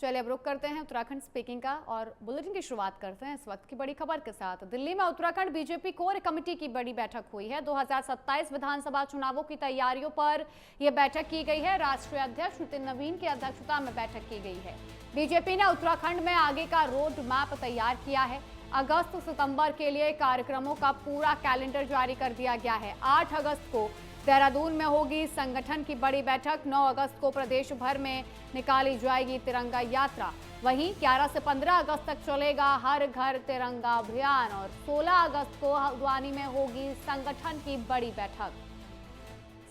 चलिए अब रुक करते हैं उत्तराखंड स्पीकिंग का और बुलेटिन की शुरुआत करते हैं इस वक्त की बड़ी खबर के साथ। दिल्ली में उत्तराखंड बीजेपी कोर कमेटी की बड़ी बैठक हुई है। 2027 विधानसभा चुनावों की तैयारियों पर यह बैठक की गई है। राष्ट्रीय अध्यक्ष नितिन नवीन की अध्यक्षता में बैठक की गई है। बीजेपी ने उत्तराखंड में आगे का रोड मैप तैयार किया है। अगस्त सितंबर के लिए कार्यक्रमों का पूरा कैलेंडर जारी कर दिया गया है। 8 अगस्त को देहरादून में होगी संगठन की बड़ी बैठक। 9 अगस्त को प्रदेश भर में निकाली जाएगी तिरंगा यात्रा। वहीं 11 से 15 अगस्त तक चलेगा हर घर तिरंगा अभियान और 16 अगस्त को हल्द्वानी में होगी संगठन की बड़ी बैठक।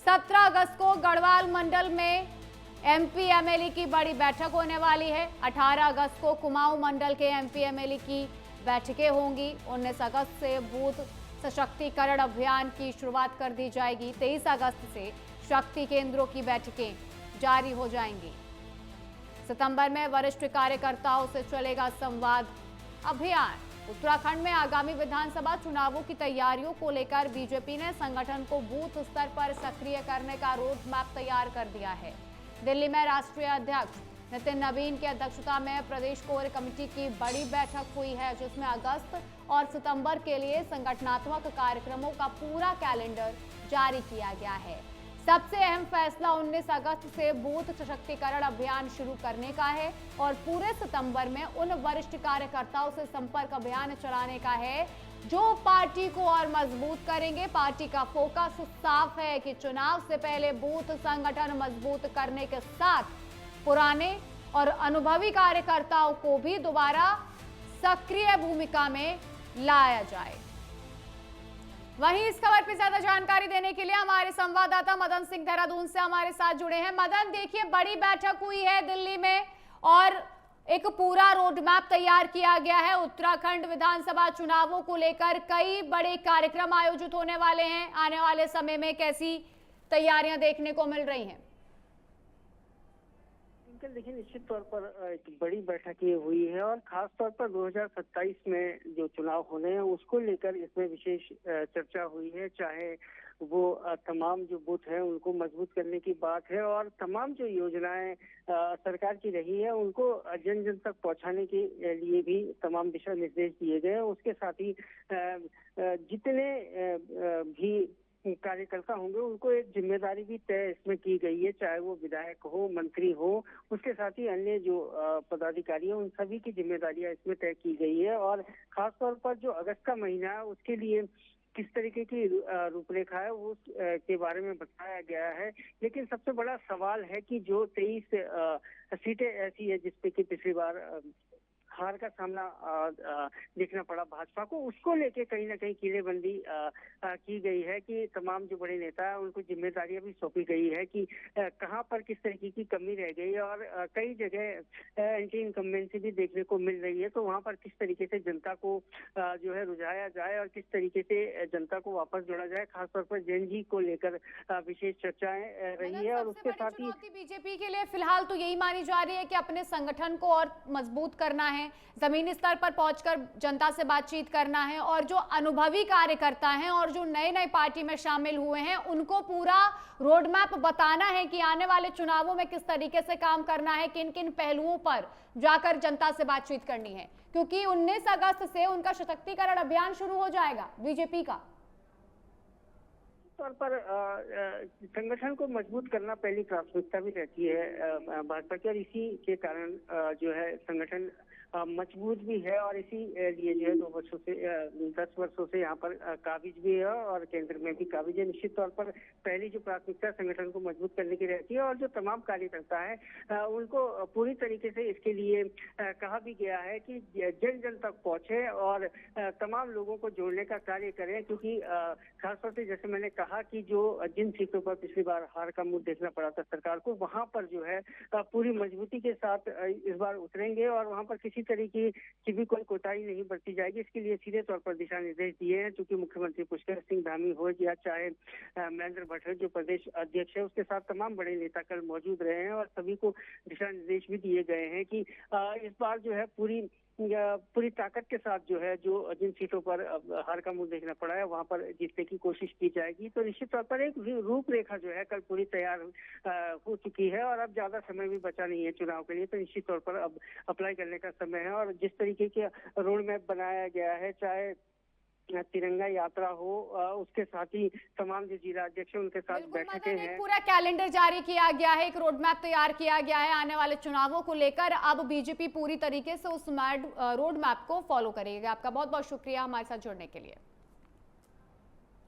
17 अगस्त को गढ़वाल मंडल में एमपी एमएलए की बड़ी बैठक होने वाली है। 18 अगस्त को कुमाऊं मंडल के एमपी एमएलए की बैठकें होंगी। 19 अगस्त से बूथ सशक्तिकरण अभियान की शुरुआत कर दी जाएगी। 23 अगस्त से शक्ति केंद्रों की बैठकें जारी हो जाएंगी। सितंबर में वरिष्ठ कार्यकर्ताओं से चलेगा संवाद अभियान। उत्तराखंड में आगामी विधानसभा चुनावों की तैयारियों को लेकर बीजेपी ने संगठन को बूथ स्तर पर सक्रिय करने का रोड मैप तैयार कर दिया है। दिल्ली में राष्ट्रीय अध्यक्ष नितिन नवीन की अध्यक्षता में प्रदेश कोर कमेटी की बड़ी बैठक हुई है, जिसमें अगस्त और सितंबर के लिए संगठनात्मक कार्यक्रमों का पूरा कैलेंडर जारी किया गया है। सबसे अहम फैसला 19 अगस्त से बूथ सशक्तिकरण अभियान शुरू करने का है और पूरे सितंबर में उन वरिष्ठ कार्यकर्ताओं से संपर्क अभियान चलाने का है जो पार्टी को और मजबूत करेंगे। पार्टी का फोकस साफ है कि चुनाव से पहले बूथ संगठन मजबूत करने के साथ पुराने और अनुभवी कार्यकर्ताओं को भी दोबारा सक्रिय भूमिका में लाया जाए। वहीं इस खबर पर ज्यादा जानकारी देने के लिए हमारे संवाददाता मदन सिंह देहरादून से हमारे साथ जुड़े हैं। मदन, देखिए बड़ी बैठक हुई है दिल्ली में और एक पूरा रोड मैप तैयार किया गया है। उत्तराखंड विधानसभा चुनावों को लेकर कई बड़े कार्यक्रम आयोजित होने वाले हैं। आने वाले समय में कैसी तैयारियां देखने को मिल रही हैं? देखिए, निश्चित तौर पर एक बड़ी बैठक ये हुई है और खास तौर पर 2027 में जो चुनाव होने हैं उसको लेकर इसमें विशेष चर्चा हुई है। चाहे वो तमाम जो बूथ हैं उनको मजबूत करने की बात है और तमाम जो योजनाएं सरकार की रही है उनको जन जन तक पहुंचाने के लिए भी तमाम दिशा निर्देश दिए गए। उसके साथ ही जितने भी कार्यकर्ता होंगे उनको एक जिम्मेदारी भी तय इसमें की गई है, चाहे वो विधायक हो, मंत्री हो, उसके साथ ही अन्य जो पदाधिकारी हैं उन सभी की जिम्मेदारियां इसमें तय की गई है। और खास तौर पर जो अगस्त का महीना है उसके लिए किस तरीके की रूपरेखा है उस के बारे में बताया गया है। लेकिन सबसे बड़ा सवाल है कि जो 23 सीटें ऐसी है जिसपे कि पिछली बार हार का सामना देखना पड़ा भाजपा को, उसको लेके कहीं ना कहीं किलेबंदी की गई है कि तमाम जो बड़े नेता हैं उनको जिम्मेदारियां भी सौंपी गई है कि कहां पर किस तरीके की कमी रह गई है और कई जगह एंटी इनकम्बेंसी भी देखने को मिल रही है। तो वहां पर किस तरीके से जनता को जो है रुझाया जाए और किस तरीके से जनता को वापस जोड़ा जाए, खासतौर पर जैन जी को लेकर विशेष चर्चाएं रही है। और उसके साथ ही बीजेपी के लिए फिलहाल तो यही मानी जा रही है कि अपने संगठन को और मजबूत करना है, जमीनी स्तर पर पहुंचकर जनता से बातचीत करना है और जो अनुभवी कार्यकर्ता हैं और जो नए नए पार्टी में शामिल हुए हैं उनको पूरा रोड मैप बताना है कि आने वाले चुनावों में किस तरीके से काम करना है, किन किन पहलुओं पर जाकर जनता से बातचीत करनी है, क्योंकि 19 अगस्त से उनका सशक्तिकरण अभियान शुरू हो जाएगा बीजेपी का। तौर पर संगठन को मजबूत करना पहली प्राथमिकता भी रहती है भाजपा की और इसी के कारण जो है संगठन मजबूत भी है और इसी लिए जो है 10 वर्षों से यहाँ पर काबिज भी है और केंद्र में भी काबिज है। निश्चित तौर पर पहली जो प्राथमिकता संगठन को मजबूत करने की रहती है और जो तमाम कार्यकर्ता है उनको पूरी तरीके से इसके लिए कहा भी गया है कि जन जन तक पहुंचे और तमाम लोगों को जोड़ने का कार्य करें, क्योंकि खासतौर से जैसे मैंने कहा कि जो जिन सीटों पर पिछली बार हार का मुंह देखना पड़ा था सरकार को, वहां पर जो है पूरी मजबूती के साथ इस बार उतरेंगे और वहां पर किसी तरीके की भी कोई कोताही नहीं बरती जाएगी। इसके लिए सीधे तौर पर दिशा निर्देश दिए हैं, चूंकि मुख्यमंत्री पुष्कर सिंह धामी हो या चाहे महेंद्र भट्ट जो प्रदेश अध्यक्ष है उसके साथ तमाम बड़े नेता कल मौजूद रहे हैं और सभी को दिशा निर्देश भी दिए गए हैं कि इस बार जो है पूरी पूरी ताकत के साथ जो है, जो जिन सीटों पर अब हार का मुंह देखना पड़ा है वहां पर जीतने की कोशिश की जाएगी। तो निश्चित तौर पर एक रूपरेखा जो है कल पूरी तैयार हो चुकी है और अब ज्यादा समय भी बचा नहीं है चुनाव के लिए। तो निश्चित तौर पर अब अप्लाई करने का समय है और जिस तरीके के रोड मैप बनाया गया है, चाहे तिरंगा यात्रा हो, उसके साथ ही तमाम जो जिला अध्यक्ष उनके साथ बिल्कुल बैठकें मदन, एक हैं। पूरा कैलेंडर जारी किया गया है, एक रोड मैप तैयार किया गया है आने वाले चुनावों को लेकर। अब बीजेपी पूरी तरीके से उस रोड मैप को फॉलो करेगी। आपका बहुत बहुत शुक्रिया हमारे साथ जुड़ने के लिए।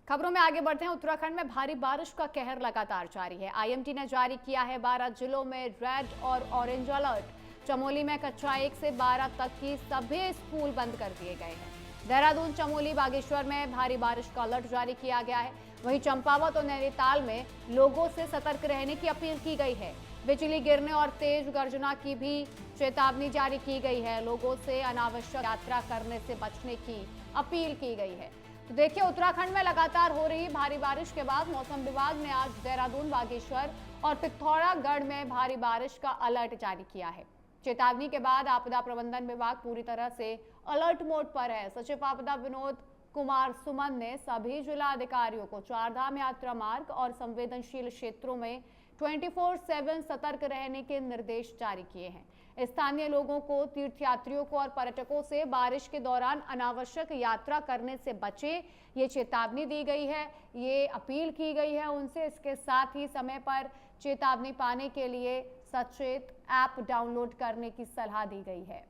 खबरों में आगे बढ़ते हैं। उत्तराखंड में भारी बारिश का कहर लगातार जारी है। आईएमडी ने जारी किया है 12 जिलों में रेड और ऑरेंज अलर्ट। चमोली में कक्षा 1 से 12 तक की सभी स्कूल बंद कर दिए गए हैं। देहरादून, चमोली, बागेश्वर में भारी बारिश का अलर्ट जारी किया गया है। वहीं चंपावत और नैनीताल में लोगों से सतर्क रहने की अपील की गई है। बिजली गिरने और तेज गर्जना की भी चेतावनी जारी की गई है। लोगों से अनावश्यक यात्रा करने से बचने की अपील की गई है। तो देखिए, उत्तराखंड में लगातार हो रही भारी बारिश के बाद मौसम विभाग ने आज देहरादून, बागेश्वर और पिथौरागढ़ में भारी बारिश का अलर्ट जारी किया है। चेतावनी के बाद आपदा प्रबंधन विभाग पूरी तरह से अलर्ट मोड पर है। सचिव आपदा विनोद कुमार सुमन ने सभी जिला अधिकारियों को चारधाम यात्रा मार्ग और संवेदनशील क्षेत्रों में 24/7 सतर्क रहने के निर्देश जारी किए हैं। स्थानीय लोगों को, तीर्थयात्रियों को और पर्यटकों से बारिश के दौरान अनावश्यक यात्रा करने से बचे, ये चेतावनी दी गई है, ये अपील की गई है उनसे। इसके साथ ही समय पर चेतावनी पाने के लिए सचेत ऐप डाउनलोड करने की सलाह दी गई है।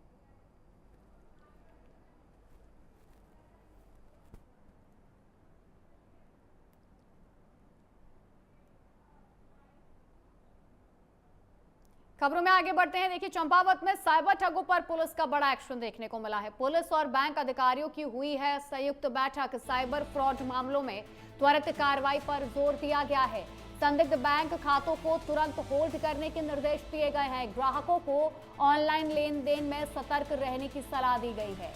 खबरों में आगे बढ़ते हैं। देखिए, चंपावत में साइबर ठगों पर पुलिस का बड़ा एक्शन देखने को मिला है। पुलिस और बैंक अधिकारियों की हुई है संयुक्त बैठक। साइबर फ्रॉड मामलों में त्वरित कार्रवाई पर जोर दिया गया है। संदिग्ध बैंक खातों को तुरंत होल्ड करने के निर्देश दिए गए हैं। ग्राहकों को ऑनलाइन लेन देन में सतर्क रहने की सलाह दी गई है।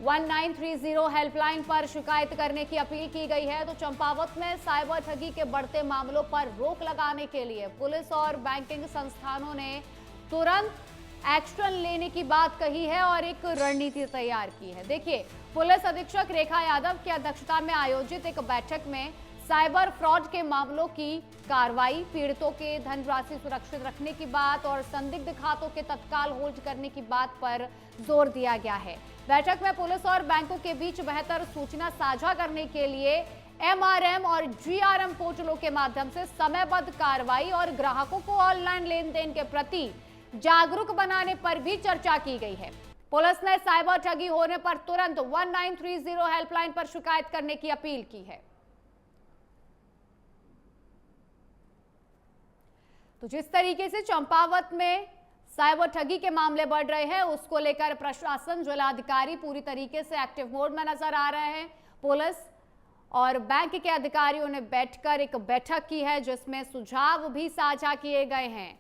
1930 हेल्पलाइन पर शिकायत करने की अपील की गई है। तो चंपावत में साइबर ठगी के बढ़ते मामलों पर रोक लगाने के लिए पुलिस और बैंकिंग संस्थानों ने तुरंत एक्शन लेने की बात कही है और एक रणनीति तैयार की है। देखिए, पुलिस अधीक्षक रेखा यादव की अध्यक्षता में आयोजित एक बैठक में साइबर फ्रॉड के मामलों की कार्रवाई, पीड़ितों के धनराशि सुरक्षित रखने की बात और संदिग्ध खातों के तत्काल होल्ड करने की बात पर जोर दिया गया है। बैठक में पुलिस और बैंकों के बीच बेहतर सूचना साझा करने के लिए एमआरएम और जीआरएम पोर्टलों के माध्यम से समयबद्ध कार्रवाई और ग्राहकों को ऑनलाइन लेन देन के प्रति जागरूक बनाने पर भी चर्चा की गई है। पुलिस ने साइबर ठगी होने पर तुरंत 1930 हेल्पलाइन पर शिकायत करने की अपील की है। तो जिस तरीके से चंपावत में साइबर ठगी के मामले बढ़ रहे हैं, उसको लेकर प्रशासन, जिलाधिकारी पूरी तरीके से एक्टिव मोड में नजर आ रहे हैं। पुलिस और बैंक के अधिकारियों ने बैठकर एक बैठक की है जिसमें सुझाव भी साझा किए गए हैं।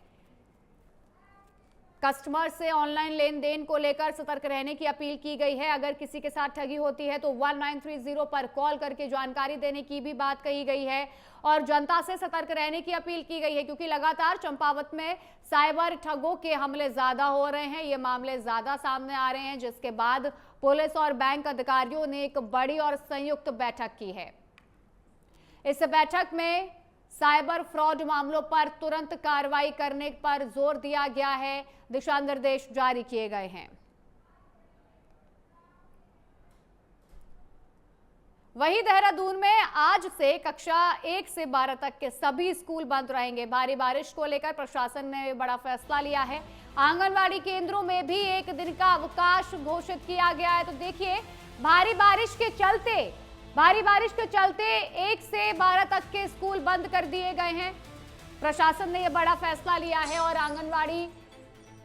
कस्टमर से ऑनलाइन लेन देन को लेकर सतर्क रहने की अपील की गई है। अगर किसी के साथ ठगी होती है तो 1930 पर कॉल करके जानकारी देने की भी बात कही गई है और जनता से सतर्क रहने की अपील की गई है, क्योंकि लगातार चंपावत में साइबर ठगों के हमले ज्यादा हो रहे हैं, ये मामले ज्यादा सामने आ रहे हैं, जिसके बाद पुलिस और बैंक अधिकारियों ने एक बड़ी और संयुक्त बैठक की है। इस बैठक में साइबर फ्रॉड मामलों पर तुरंत कार्रवाई करने पर जोर दिया गया है, दिशा निर्देश जारी किए गए हैं। वहीं देहरादून में आज से कक्षा 1 से 12 तक के सभी स्कूल बंद रहेंगे। भारी बारिश को लेकर प्रशासन ने बड़ा फैसला लिया है। आंगनवाड़ी केंद्रों में भी एक दिन का अवकाश घोषित किया गया है। तो देखिए, भारी बारिश के चलते 1 से 12 तक के स्कूल बंद कर दिए गए हैं। प्रशासन ने यह बड़ा फैसला लिया है और आंगनवाड़ी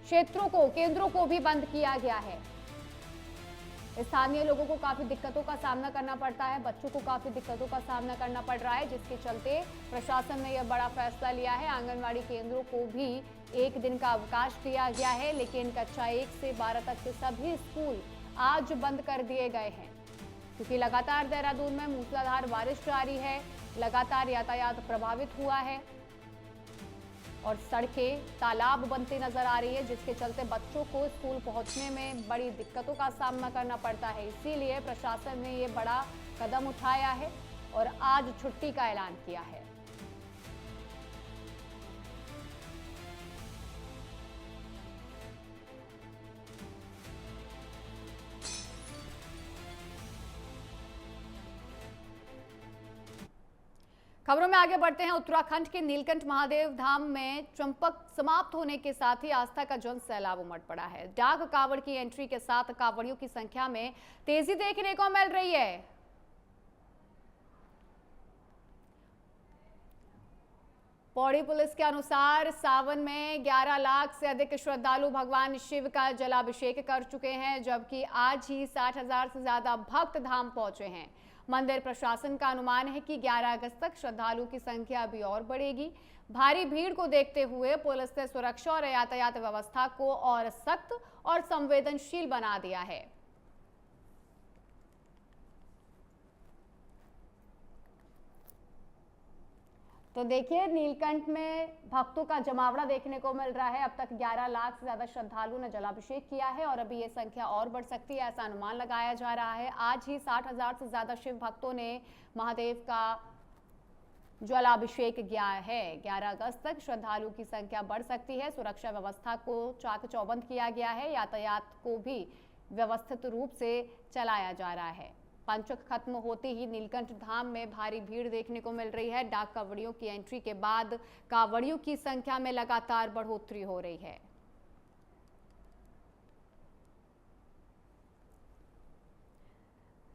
क्षेत्रों को, केंद्रों को भी बंद किया गया है। स्थानीय लोगों को काफी दिक्कतों का सामना करना पड़ता है, बच्चों को काफी दिक्कतों का सामना करना पड़ रहा है, जिसके चलते प्रशासन ने यह बड़ा फैसला लिया है। आंगनवाड़ी केंद्रों को भी एक दिन का अवकाश दिया गया है, लेकिन कक्षा 1 से 12 तक के सभी स्कूल आज बंद कर दिए गए हैं, क्योंकि लगातार देहरादून में मूसलाधार बारिश जारी है, लगातार यातायात प्रभावित हुआ है। और सड़कें तालाब बनती नजर आ रही है, जिसके चलते बच्चों को स्कूल पहुंचने में बड़ी दिक्कतों का सामना करना पड़ता है। इसीलिए प्रशासन ने ये बड़ा कदम उठाया है और आज छुट्टी का ऐलान किया है। खबरों में आगे बढ़ते हैं। उत्तराखंड के नीलकंठ महादेव धाम में चंपक समाप्त होने के साथ ही आस्था का जन सैलाब उमड़ पड़ा है। डाक कावड़ की एंट्री के साथ कावड़ियों की संख्या में तेजी देखने को मिल रही है। पौड़ी पुलिस के अनुसार सावन में 11 लाख से अधिक श्रद्धालु भगवान शिव का जलाभिषेक कर चुके हैं, जबकि आज ही 60,000 से ज्यादा भक्त धाम पहुंचे हैं। मंदिर प्रशासन का अनुमान है कि 11 अगस्त तक श्रद्धालुओं की संख्या अभी और बढ़ेगी। भारी भीड़ को देखते हुए पुलिस ने सुरक्षा और यातायात व्यवस्था को और सख्त और संवेदनशील बना दिया है। तो देखिए, नीलकंठ में भक्तों का जमावड़ा देखने को मिल रहा है। अब तक 11 लाख से ज्यादा श्रद्धालुओं ने जलाभिषेक किया है और अभी ये संख्या और बढ़ सकती है, ऐसा अनुमान लगाया जा रहा है। आज ही 60,000 से ज्यादा शिव भक्तों ने महादेव का जलाभिषेक किया है। 11 अगस्त तक श्रद्धालुओं की संख्या बढ़ सकती है। सुरक्षा व्यवस्था को चाक चौबंद किया गया है। यातायात को भी व्यवस्थित रूप से चलाया जा रहा है। पंचक खत्म होते ही नीलकंठ धाम में भारी भीड़ देखने को मिल रही है। डाक कावड़ियों की एंट्री के बाद कावड़ियों की संख्या में लगातार बढ़ोतरी हो रही है।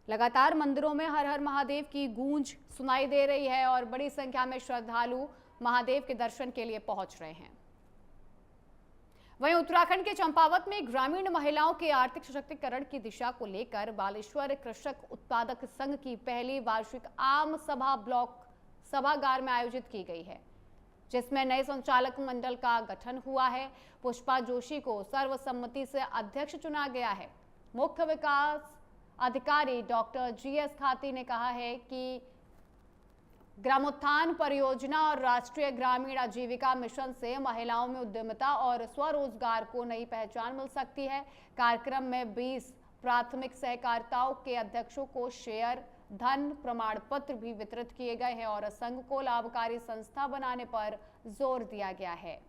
लगातार मंदिरों में हर हर महादेव की गूंज सुनाई दे रही है और बड़ी संख्या में श्रद्धालु महादेव के दर्शन के लिए पहुंच रहे हैं। वहीं उत्तराखंड के चंपावत में ग्रामीण महिलाओं के आर्थिक सशक्तिकरण की दिशा को लेकर बालेश्वर कृषक उत्पादक संघ की पहली वार्षिक आम सभा ब्लॉक सभागार में आयोजित की गई है, जिसमें नए संचालक मंडल का गठन हुआ है। पुष्पा जोशी को सर्वसम्मति से अध्यक्ष चुना गया है। मुख्य विकास अधिकारी डॉक्टर GS खाती ने कहा है कि ग्रामोत्थान परियोजना और राष्ट्रीय ग्रामीण आजीविका मिशन से महिलाओं में उद्यमिता और स्वरोजगार को नई पहचान मिल सकती है। कार्यक्रम में 20 प्राथमिक सहकारिताओं के अध्यक्षों को शेयर धन प्रमाण पत्र भी वितरित किए गए हैं और संघ को लाभकारी संस्था बनाने पर जोर दिया गया है।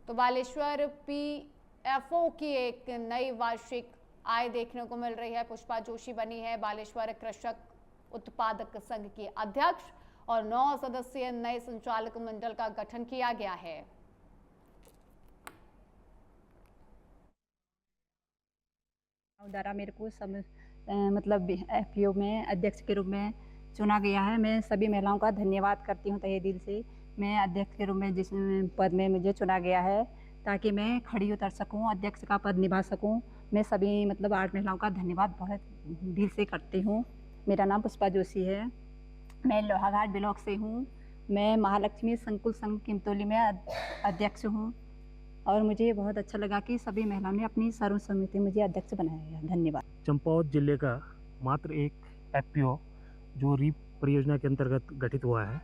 तो बालेश्वर PFO की एक नई वार्षिक आय देखने को मिल रही है। पुष्पा जोशी बनी है बालेश्वर कृषक उत्पादक संघ की अध्यक्ष और 9 सदस्यीय नए संचालक मंडल का गठन किया गया है। द्वारा मेरे को मतलब FPO में अध्यक्ष के रूप में चुना गया है। मैं सभी महिलाओं का धन्यवाद करती हूँ तहे दिल से। मैं अध्यक्ष के रूप में जिस पद में मुझे चुना गया है ताकि मैं खड़ी उतर सकूँ, अध्यक्ष का पद निभा सकूँ। मैं सभी मतलब 8 महिलाओं का धन्यवाद बहुत दिल से करती हूँ। मेरा नाम पुष्पा जोशी है। मैं लोहाघाट ब्लॉक से हूँ। मैं महालक्ष्मी संकुल संघ किमतौली में अध्यक्ष हूँ और मुझे बहुत अच्छा लगा कि सभी महिलाओं ने अपनी सर्वसम्मति मुझे अध्यक्ष बनाया है। धन्यवाद। चंपावत जिले का मात्र एक FPO जो रीप परियोजना के अंतर्गत गठित हुआ है,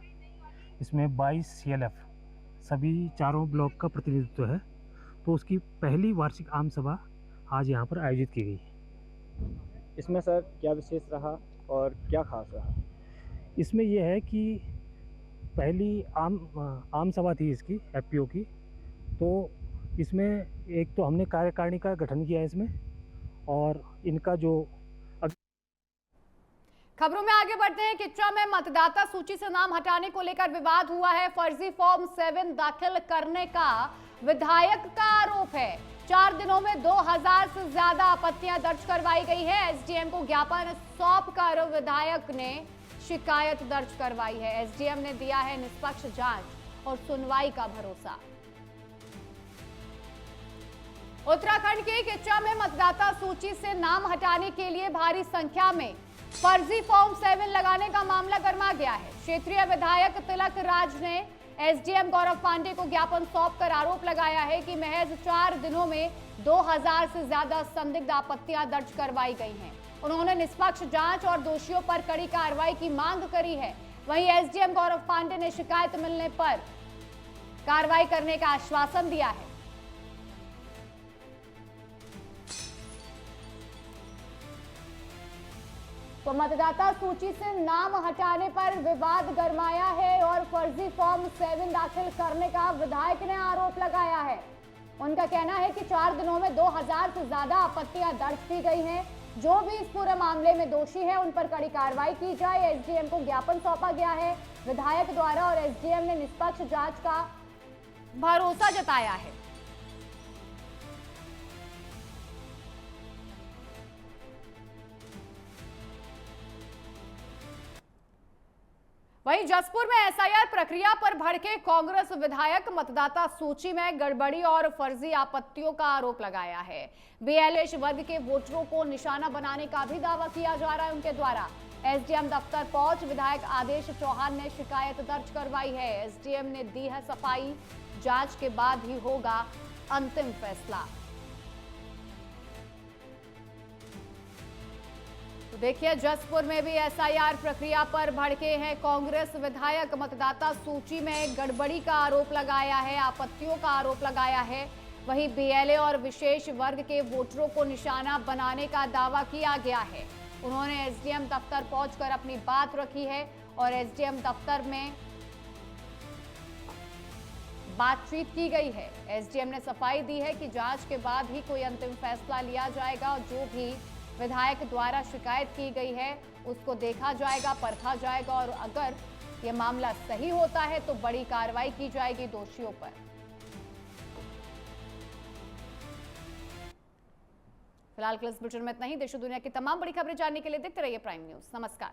इसमें 22 CLF सभी चारों ब्लॉक का प्रतिनिधित्व है। तो उसकी पहली वार्षिक आम सभा आज यहाँ पर आयोजित की गई। इसमें सर क्या विशेष रहा और क्या खास रहा? इसमें यह है कि पहली आम सभा थी इसकी FPO की, तो इसमें एक तो हमने कार्यकारिणी का गठन किया है इसमें, और इनका जो खबरों में आगे बढ़ते हैं। किच्चा में मतदाता सूची से नाम हटाने को लेकर विवाद हुआ है। फर्जी फॉर्म 7 दाखिल करने का विधायक का आरोप है। 4 दिनों में 2000 से ज्यादा आपत्तियां दर्ज करवाई गई है। SDM को ज्ञापन सौंपकर विधायक ने शिकायत दर्ज करवाई है। SDM ने दिया है निष्पक्ष जांच और सुनवाई का भरोसा। उत्तराखंड के किच्चा में मतदाता सूची से नाम हटाने के लिए भारी संख्या में फर्जी फॉर्म 7 लगाने का मामला गर्मा गया है। क्षेत्रीय विधायक तिलक राज ने SDM गौरव पांडे को ज्ञापन सौंपकर आरोप लगाया है कि महज 4 दिनों में 2000 से ज्यादा संदिग्ध आपत्तियां दर्ज करवाई गई हैं। उन्होंने निष्पक्ष जांच और दोषियों पर कड़ी कार्रवाई की मांग करी है। वहीं SDM गौरव पांडे ने शिकायत मिलने पर कार्रवाई करने का आश्वासन दिया है। तो मतदाता सूची से नाम हटाने पर विवाद गरमाया है और फर्जी फॉर्म 7 दाखिल करने का विधायक ने आरोप लगाया है। उनका कहना है कि 4 दिनों में 2000 से ज्यादा आपत्तियां दर्ज की गई हैं। जो भी इस पूरे मामले में दोषी है उन पर कड़ी कार्रवाई की जाए। एसडीएम को ज्ञापन सौंपा गया है विधायक द्वारा और एसडीएम ने निष्पक्ष जांच का भरोसा जताया है। वहीं जसपुर में एसआईआर प्रक्रिया पर भड़के कांग्रेस विधायक मतदाता सूची में गड़बड़ी और फर्जी आपत्तियों का आरोप लगाया है। बीएलएच वर्ग के वोटरों को निशाना बनाने का भी दावा किया जा रहा है उनके द्वारा। एसडीएम दफ्तर पहुंच विधायक आदेश चौहान ने शिकायत दर्ज करवाई है। एसडीएम ने दी है सफाई, जांच के बाद ही होगा अंतिम फैसला। तो देखिए जसपुर में भी एसआईआर प्रक्रिया पर भड़के हैं कांग्रेस विधायक। मतदाता सूची में गड़बड़ी का आरोप लगाया है, आपत्तियों का आरोप लगाया है। वहीं बीएलए और विशेष वर्ग के वोटरों को निशाना बनाने का दावा किया गया है। उन्होंने एसडीएम दफ्तर पहुंचकर अपनी बात रखी है और एसडीएम दफ्तर में बातचीत की गई है। एसडीएम ने सफाई दी है कि जांच के बाद ही कोई अंतिम फैसला लिया जाएगा और जो भी विधायक द्वारा शिकायत की गई है उसको देखा जाएगा, परखा जाएगा और अगर ये मामला सही होता है तो बड़ी कार्रवाई की जाएगी दोषियों पर। फिलहाल के इस बुलेटिन में इतना ही। देश और दुनिया की तमाम बड़ी खबरें जानने के लिए देखते रहिए प्राइम न्यूज। नमस्कार।